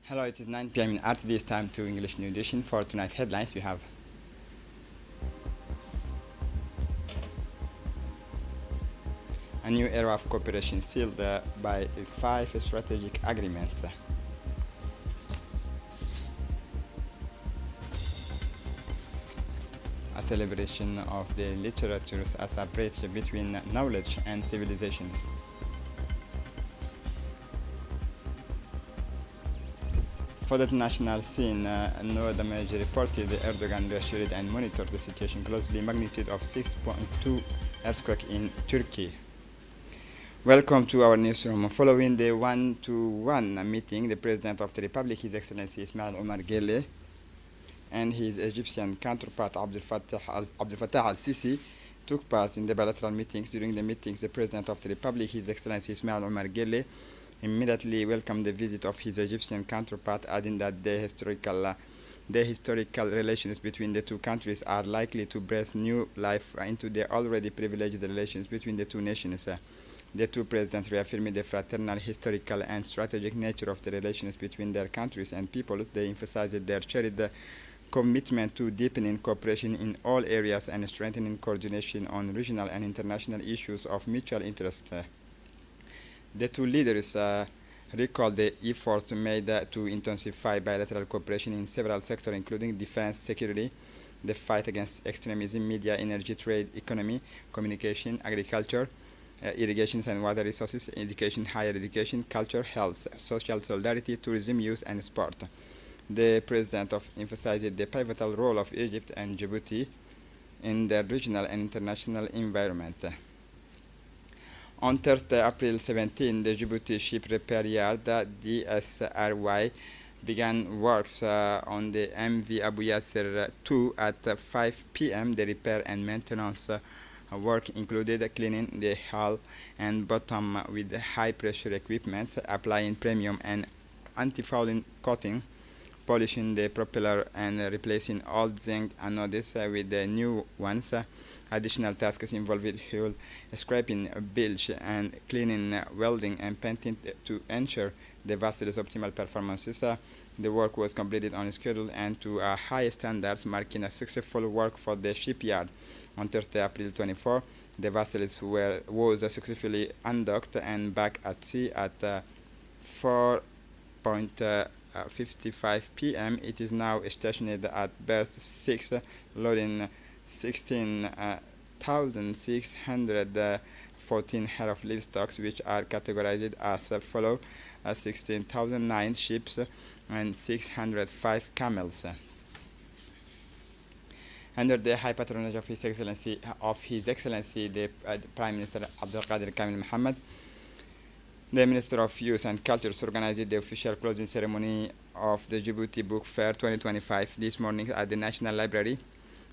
Hello, it is 9 p.m. in RTD. It's time to English New Edition. For tonight headlines, we have a new era of cooperation sealed by 5 strategic agreements. A celebration of the literatures as a bridge between knowledge and civilizations. For the international scene, no damage reported. Erdogan reassured and monitored the situation closely. Magnitude of 6.2 earthquake in Turkey. Welcome to our newsroom. Following the one-to-one meeting, the President of the Republic, His Excellency Ismail Omar Guelleh, and his Egyptian counterpart Abdel Fattah al-Sisi took part in the bilateral meetings. During the meetings, the President of the Republic, His Excellency Ismail Omar Guelleh, immediately welcomed the visit of his Egyptian counterpart, adding that the historical relations between the two countries are likely to breathe new life into the already privileged relations between the two nations. The two presidents reaffirmed the fraternal, historical, and strategic nature of the relations between their countries and peoples. They emphasized their shared commitment to deepening cooperation in all areas and strengthening coordination on regional and international issues of mutual interest. The two leaders recalled the efforts made to intensify bilateral cooperation in several sectors, including defense, security, the fight against extremism, media, energy, trade, economy, communication, agriculture, irrigation and water resources, education, higher education, culture, health, social solidarity, tourism, youth, and sport. The president emphasized the pivotal role of Egypt and Djibouti in the regional and international environment. On Thursday, April 17, the Djibouti Ship Repair Yard, DSRY, began works on the MV Abu Yasser 2 at 5 p.m. The repair and maintenance work included cleaning the hull and bottom with high-pressure equipment, applying premium and anti-fouling coating, polishing the propeller, and replacing old zinc anodes with the new ones. Additional tasks involved hull scraping, bilge, and cleaning, welding, and painting to ensure the vessel's optimal performances. The work was completed on schedule and to high standards, marking a successful work for the shipyard. On Thursday, April 24, the vessel was successfully undocked and back at sea at 4:55 p.m. It is now stationed at berth 6, loading 16,614 head of livestock, which are categorized as follow: 16,009 sheep and 605 camels. Under the high patronage of His Excellency, the Prime Minister Abdulkadir Kamil Mohammed, the Minister of Youth and Culture organized the official closing ceremony of the Djibouti Book Fair 2025 this morning at the National Library.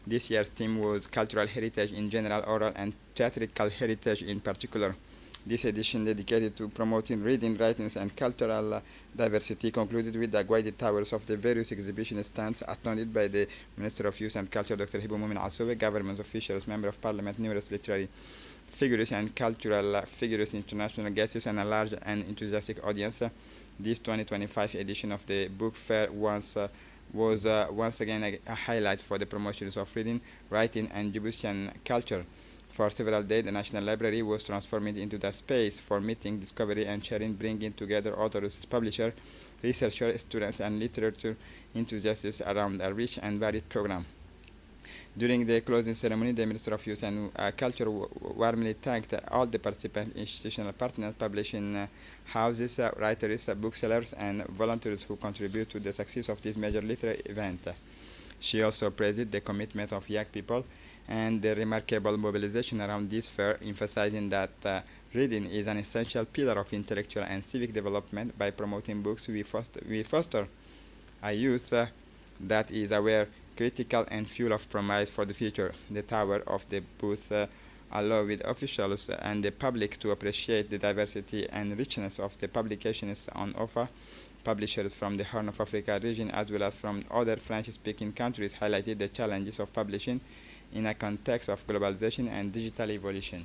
This year's theme was Cultural Heritage in general, oral and theatrical heritage in particular. This edition, dedicated to promoting reading, writing, and cultural diversity, concluded with the guided tours of the various exhibition stands attended by the Minister of Youth and Culture, Dr. Hibu Mumin Asobe, government officials, Member of Parliament, numerous literary figures and cultural figures, international guests, and a large and enthusiastic audience. This 2025 edition of the book fair was once again a highlight for the promotions of reading, writing, and Jibusian culture. For several days, the National Library was transformed into the space for meeting, discovery, and sharing, bringing together authors, publishers, researchers, students, and literature enthusiasts around a rich and varied program. During the closing ceremony, the Minister of Youth and Culture warmly thanked all the participant institutional partners, publishing houses, writers, booksellers, and volunteers who contribute to the success of this major literary event. She also praised the commitment of young people and the remarkable mobilization around this fair, emphasizing that reading is an essential pillar of intellectual and civic development. By promoting books, we foster a youth that is aware, critical, and full of promise for the future. The tower of the booth allow with officials and the public to appreciate the diversity and richness of the publications on offer. Publishers from the Horn of Africa region as well as from other French-speaking countries highlighted the challenges of publishing in a context of globalization and digital evolution.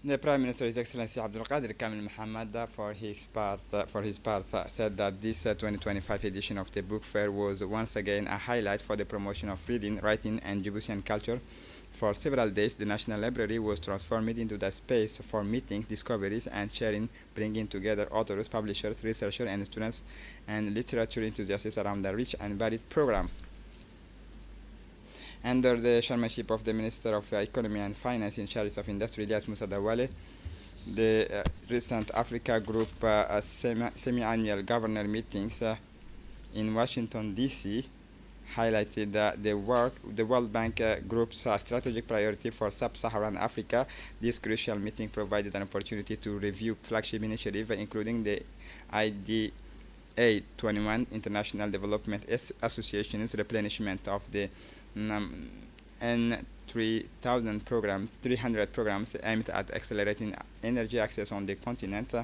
The Prime Minister, His Excellency Abdul Qadir Kamil Muhammad, said that this 2025 edition of the book fair was once again a highlight for the promotion of reading, writing, and Jibusian culture. For several days, the National Library was transformed into the space for meetings, discoveries, and sharing, bringing together authors, publishers, researchers, and students and literature enthusiasts around a rich and varied program. Under the chairmanship of the Minister of Economy and Finance in charge of Industry, Ilyas Musa Dawale, the recent Africa Group semi-annual governor meetings in Washington, D.C. highlighted the World Bank Group's strategic priority for sub-Saharan Africa. This crucial meeting provided an opportunity to review flagship initiatives, including the IDA 21 International Development Association's replenishment of the N300 programs aimed at accelerating energy access on the continent.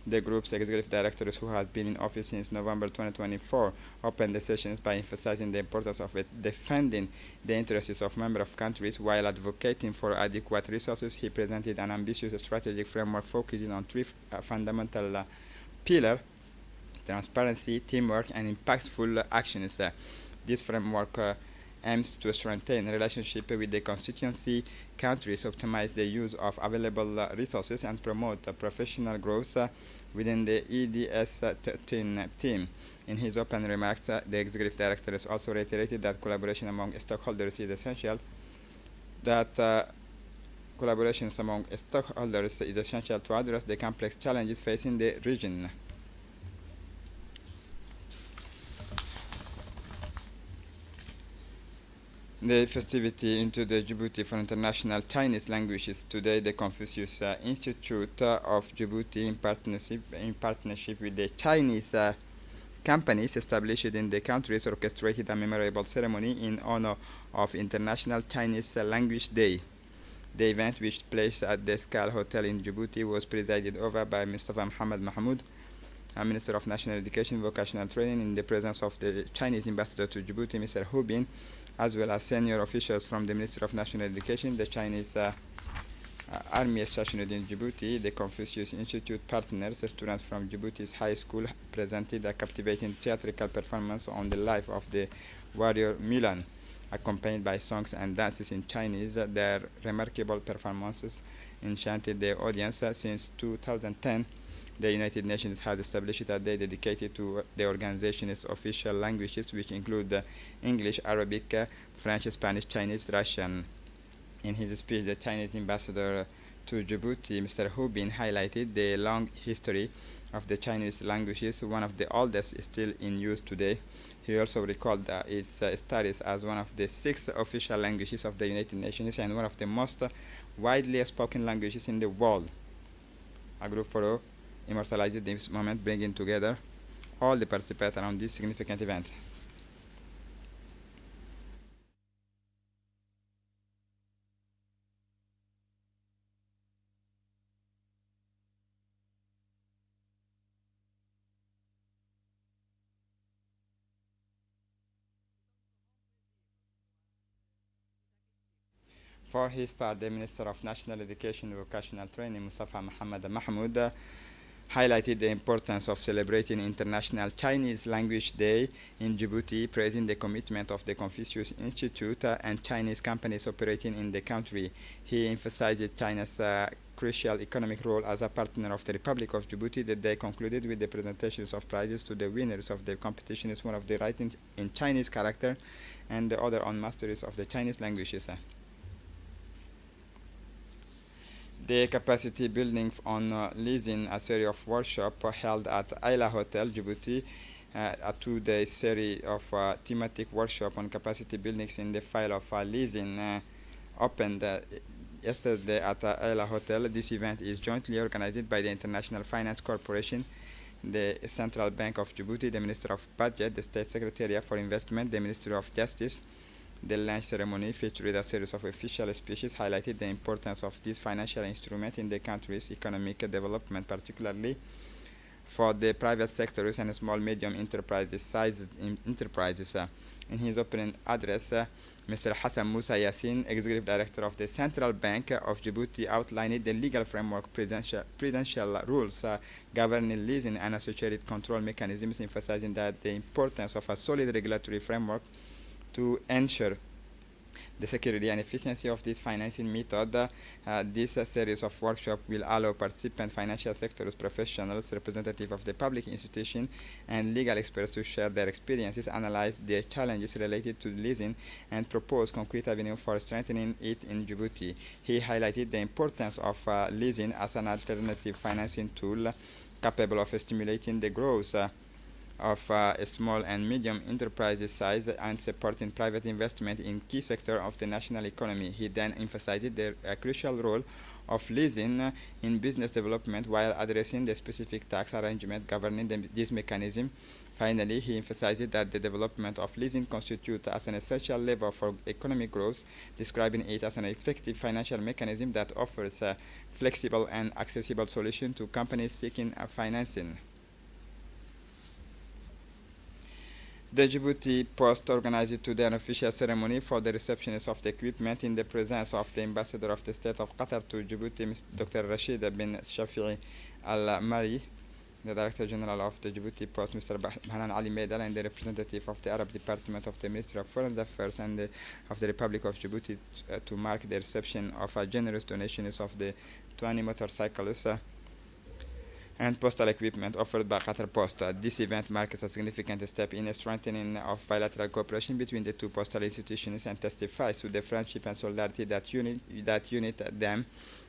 The group's executive directors, who has been in office since November 2024, opened the sessions by emphasizing the importance of defending the interests of member of countries while advocating for adequate resources. He presented an ambitious strategic framework focusing on three fundamental pillars: transparency, teamwork, and impactful actions. This framework aims to strengthen relationship with the constituency countries, optimize the use of available resources, and promote professional growth within the EDS 13 team. In his open remarks, the executive director also reiterated that collaboration among stakeholders is essential. Collaborations among stakeholders is essential to address the complex challenges facing the region. The festivity into the Djibouti for International Chinese Languages. Today, the Confucius Institute of Djibouti, in partnership with the Chinese companies established in the countries, orchestrated a memorable ceremony in honor of International Chinese Language Day. The event, which took place at the Skal Hotel in Djibouti, was presided over by Mustafa Muhammad Mahmoud, Minister of National Education and Vocational Training, in the presence of the Chinese ambassador to Djibouti, Mr. Hu Bin, as well as senior officials from the Ministry of National Education, the Chinese Army stationed in Djibouti. The Confucius Institute partners, students from Djibouti's high school, presented a captivating theatrical performance on the life of the warrior Mulan, accompanied by songs and dances in Chinese. Their remarkable performances enchanted the audience. Since 2010, the United Nations has established a day dedicated to the organization's official languages, which include English, Arabic, French, Spanish, Chinese, Russian. In his speech, the Chinese ambassador to Djibouti, Mr. Hu Bin, highlighted the long history of the Chinese languages, one of the oldest still in use today. He also recalled its status as one of the 6 official languages of the United Nations and one of the most widely spoken languages in the world. A group photo immortalized this moment, bringing together all the participants around this significant event. For his part, the Minister of National Education and Vocational Training, Mustafa Muhammad Mahmoud, highlighted the importance of celebrating International Chinese Language Day in Djibouti, praising the commitment of the Confucius Institute and Chinese companies operating in the country. He emphasized China's crucial economic role as a partner of the Republic of Djibouti. The day concluded with the presentations of prizes to the winners of the competition, one of the writing in Chinese character and the other on masteries of the Chinese languages. The capacity building on Leasing, a series of workshops held at Ayla Hotel, Djibouti, a 2-day series of thematic workshops on capacity buildings in the field of Leasing opened yesterday at Ayla Hotel. This event is jointly organized by the International Finance Corporation, the Central Bank of Djibouti, the Minister of Budget, the State Secretariat for Investment, the Ministry of Justice. The launch ceremony featured a series of official speeches highlighted the importance of this financial instrument in the country's economic development, particularly for the private sectors and small medium enterprises. In his opening address, Mr. Hassan Musa Yassin, Executive Director of the Central Bank of Djibouti, outlined the legal framework, prudential rules governing leasing and associated control mechanisms, emphasizing that the importance of a solid regulatory framework to ensure the security and efficiency of this financing method. This series of workshops will allow participant financial sectors professionals, representatives of the public institution, and legal experts to share their experiences, analyze the challenges related to leasing, and propose concrete avenues for strengthening it in Djibouti. He highlighted the importance of leasing as an alternative financing tool capable of stimulating the growth of small and medium enterprises size and supporting private investment in key sectors of the national economy. He then emphasized the crucial role of leasing in business development while addressing the specific tax arrangement governing this mechanism. Finally, he emphasized that the development of leasing constitutes as an essential lever for economic growth, describing it as an effective financial mechanism that offers a flexible and accessible solution to companies seeking financing. The Djibouti Post organized today an official ceremony for the reception of the equipment in the presence of the Ambassador of the State of Qatar to Djibouti, Dr. Rashid bin Shafi'i Al-Mari, the Director General of the Djibouti Post, Mr. Bahanan Ali Medal, and the representative of the Arab Department of the Ministry of Foreign Affairs and of the Republic of Djibouti to mark the reception of a generous donations of the 20 motorcycles and postal equipment offered by Qatar Post. This event marks a significant step in a strengthening of bilateral cooperation between the two postal institutions and testifies to the friendship and solidarity that unite them.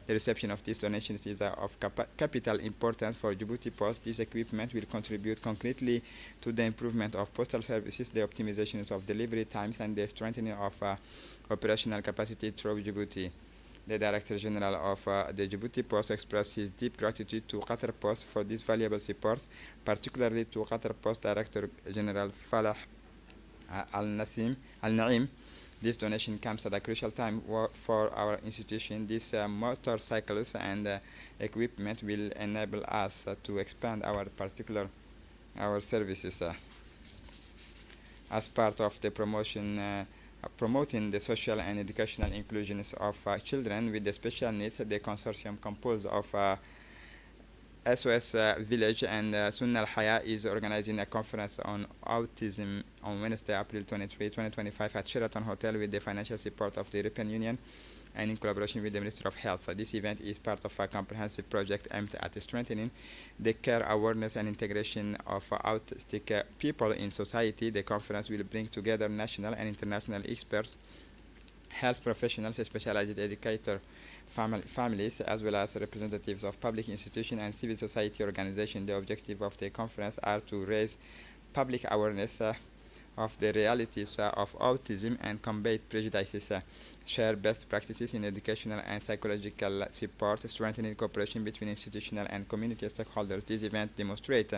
The reception of these donations is of capital importance for Djibouti Post. This equipment will contribute concretely to the improvement of postal services, the optimization of delivery times, and the strengthening of operational capacity through Djibouti. The Director General of the Djibouti Post expressed his deep gratitude to Qatar Post for this valuable support, particularly to Qatar Post Director General Falah Al-Naim. This donation comes at a crucial time for our institution. These motorcycles and equipment will enable us to expand our services as part of the promoting the social and educational inclusion of children with the special needs. The consortium composed of SOS Village and Sunnah Al-Haya is organizing a conference on autism on Wednesday, April 23, 2025 at Sheraton Hotel with the financial support of the European Union and in collaboration with the Ministry of Health. This event is part of a comprehensive project aimed at strengthening the care, awareness, and integration of autistic people in society. The conference will bring together national and international experts, health professionals, specialized educators, families, as well as representatives of public institutions and civil society organizations. The objective of the conference are to raise public awareness of the realities of autism and combat prejudices, share best practices in educational and psychological support, strengthening cooperation between institutional and community stakeholders. This event demonstrates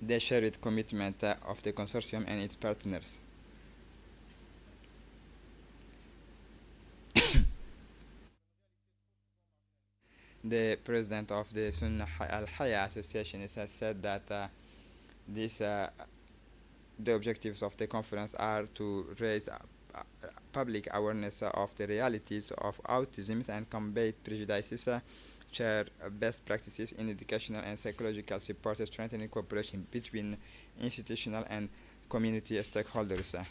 the shared commitment of the consortium and its partners. The president of the Sunnah Al-Haya Association has said that the objectives of the conference are to raise public awareness of the realities of autism and combat prejudices, share best practices in educational and psychological support, strengthening cooperation between institutional and community stakeholders.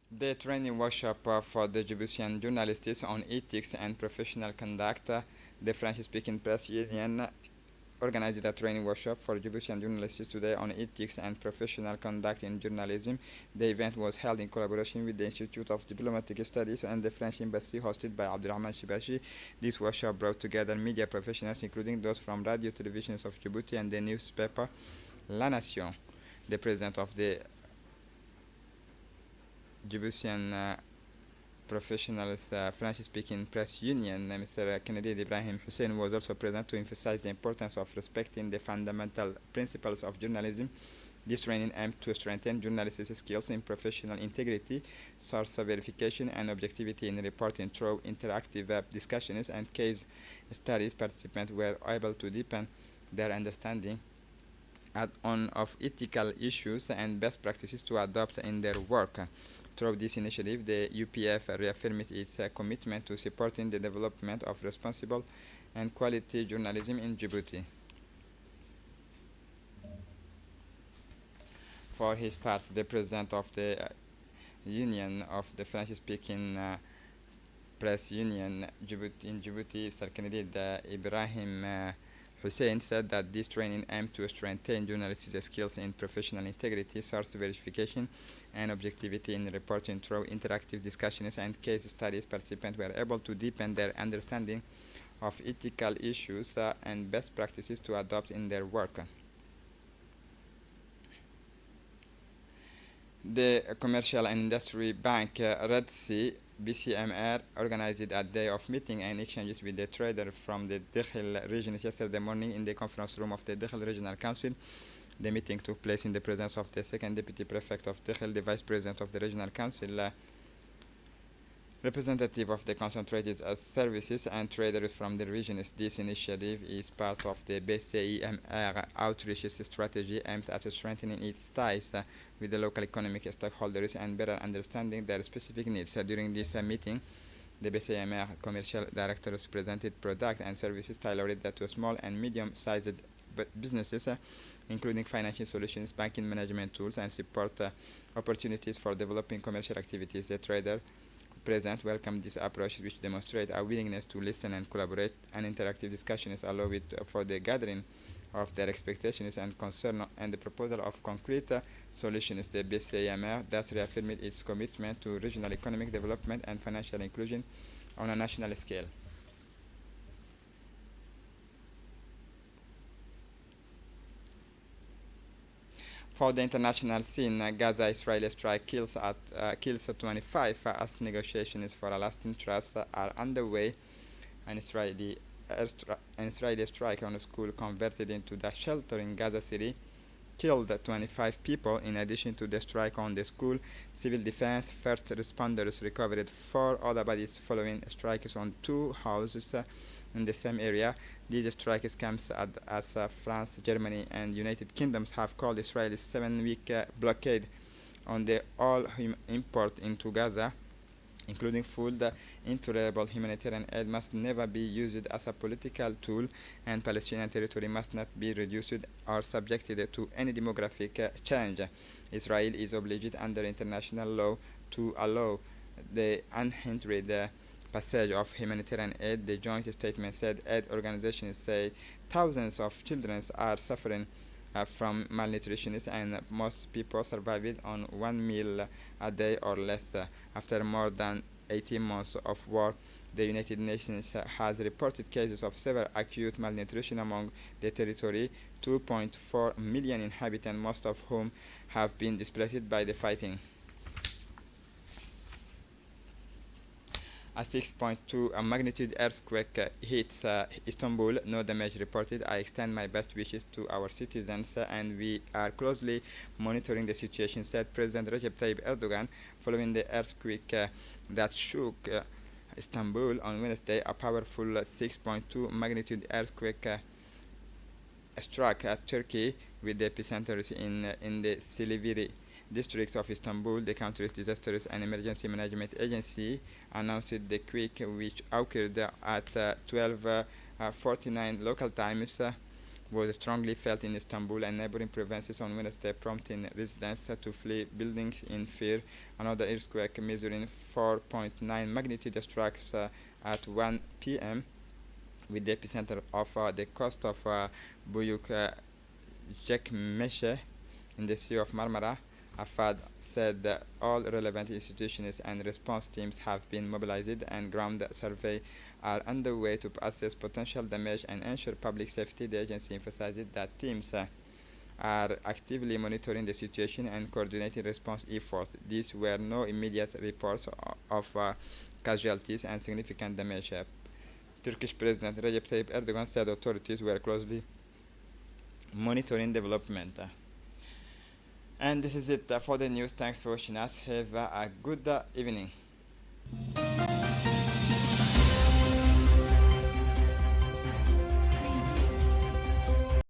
The training workshop for the Jibusian journalists on ethics and professional conduct, the French-speaking press union organized a training workshop for Jibusian journalists today on ethics and professional conduct in journalism. The event was held in collaboration with the Institute of Diplomatic Studies and the French Embassy, hosted by Abdurrahman Shibashi. This workshop brought together media professionals, including those from radio televisions of Djibouti and the newspaper La Nation. The president of the Jibusian Professionals French-speaking press union, Mr. Kennedy Ibrahim Hussein, was also present to emphasize the importance of respecting the fundamental principles of journalism. This training aimed to strengthen journalists' skills in professional integrity, source verification, and objectivity in reporting. Through interactive discussions and case studies, participants were able to deepen their understanding on of ethical issues and best practices to adopt in their work. Through this initiative, the UPF reaffirms its commitment to supporting the development of responsible and quality journalism in Djibouti. For his part, the president of the Union of the French-speaking Press Union in Djibouti, Mr. Kennedy Ibrahim Hussein, said that this training aimed to strengthen journalists' skills in professional integrity, source verification, and objectivity in reporting. Through interactive discussions and case studies, participants were able to deepen their understanding of ethical issues and best practices to adopt in their work. The Commercial and Industry Bank Red Sea BCMR organized a day of meeting and exchanges with the trader from the Dakhil region yesterday morning in the conference room of the Dakhil Regional Council. The meeting took place in the presence of the second deputy prefect of Dakhil, the vice president of the regional council, representative of the concentrated services and traders from the regions. This initiative is part of the BCMR outreach strategy aimed at strengthening its ties with the local economic stakeholders and better understanding their specific needs. During this meeting, the BCMR commercial directors presented products and services tailored to small and medium-sized businesses, including financial solutions, banking management tools, and support opportunities for developing commercial activities. The trader present welcomed this approach, which demonstrates a willingness to listen and collaborate, and interactive discussions allow it for the gathering of their expectations and concern and the proposal of concrete solutions. The BCMR that reaffirmed its commitment to regional economic development and financial inclusion on a national scale. For the international scene, Gaza-Israeli strike kills 25 as negotiations for a lasting truce are underway. An Israeli strike on a school converted into the shelter in Gaza City killed 25 people. In addition to the strike on the school, civil defense first responders recovered 4 other bodies following strikes on 2 houses in the same area. These strikes come as France, Germany, and United Kingdoms have called Israel's 7-week blockade on the all import into Gaza, including food. Intolerable humanitarian aid must never be used as a political tool, and Palestinian territory must not be reduced or subjected to any demographic change. Israel is obliged under international law to allow the unhindered passage of humanitarian aid. The joint statement said aid organizations say thousands of children are suffering from malnutrition, and most people survived on 1 meal a day or less. After more than 18 months of war, the United Nations has reported cases of severe acute malnutrition among the territory, 2.4 million inhabitants, most of whom have been displaced by the fighting. A 6.2 magnitude earthquake hits Istanbul. No damage reported. I extend my best wishes to our citizens, and we are closely monitoring the situation, said President Recep Tayyip Erdogan, following the earthquake that shook Istanbul on Wednesday. A powerful 6.2 magnitude earthquake struck Turkey, with the epicenters in the Silivri district of Istanbul. The country's Disasters and Emergency Management Agency announced the quake, which occurred at 12:49 local times, was strongly felt in Istanbul and neighboring provinces on Wednesday, prompting residents to flee buildings in fear. Another earthquake measuring 4.9 magnitude struck at 1 p.m. with the epicenter of the coast of Büyük Çekmece in the Sea of Marmara. AFAD said that all relevant institutions and response teams have been mobilized, and ground surveys are underway to assess potential damage and ensure public safety. The agency emphasized that teams are actively monitoring the situation and coordinating response efforts. These were no immediate reports of casualties and significant damage. Turkish President Recep Tayyip Erdogan said authorities were closely monitoring development. And this is it for the news. Thanks for watching us. Have a good evening.